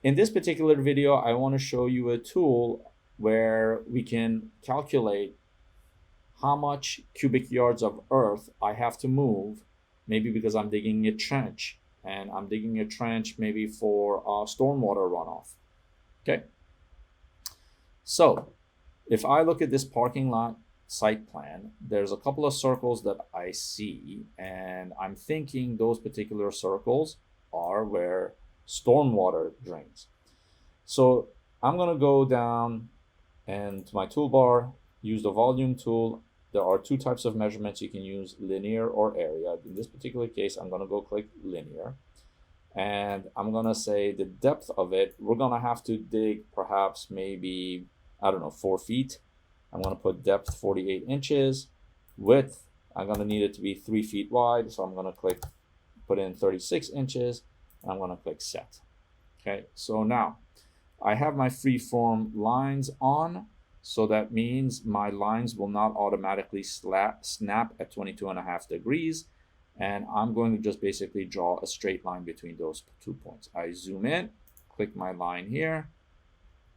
In this particular video, I want to show you a tool where we can calculate how much cubic yards of earth I have to move, maybe because I'm digging a trench, and I'm digging a trench maybe for stormwater runoff. Okay. So if I look at this parking lot site plan, there's a couple of circles that I see, and I'm thinking those particular circles are where stormwater drains. So I'm going to go down and to my toolbar, use the volume tool. There are two types of measurements you can use, linear or area. In this particular case, I'm going to go click linear, and I'm going to say the depth of it, we're going to have to dig perhaps maybe, I don't know, 4 feet. I'm going to put depth 48 inches. Width, I'm going to need it to be 3 feet wide, so I'm going to put in 36 inches, and I'm going to click set. Okay, so now I have my freeform lines on, so that means my lines will not automatically snap at 22.5 degrees, and I'm going to just basically draw a straight line between those 2 points. I zoom in, click my line here,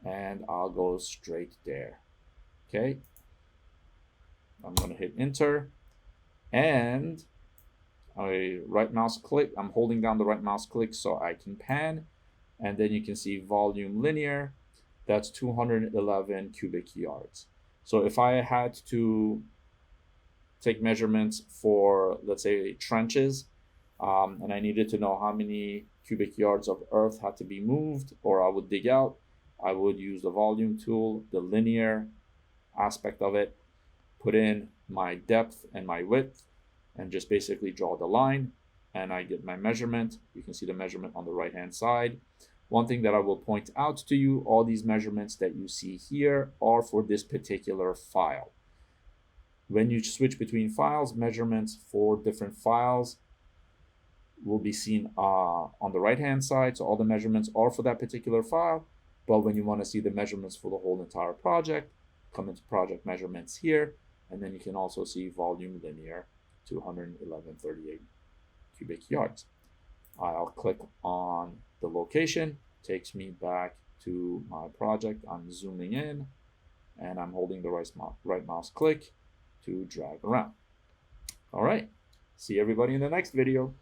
and I'll go straight there. Okay, I'm going to hit enter, and I right mouse click. I'm holding down the right mouse click so I can pan, and then you can see volume linear. That's 211 cubic yards. So if I had to take measurements for, let's say, trenches, and I needed to know how many cubic yards of earth had to be moved or I would dig out, I would use the volume tool, the linear aspect of it, put in my depth and my width, and just basically draw the line, and I get my measurement. You can see the measurement on the right hand side. One thing that I will point out to you, all these measurements that you see here are for this particular file. When you switch between files, measurements for different files will be seen on the right hand side. So all the measurements are for that particular file, but when you want to see the measurements for the whole entire project, come into project measurements here, and then you can also see volume linear, 211.38 cubic yards. I'll click on the location, takes me back to my project. I'm zooming in, and I'm holding the right mouse click to drag around. All right, see everybody in the next video.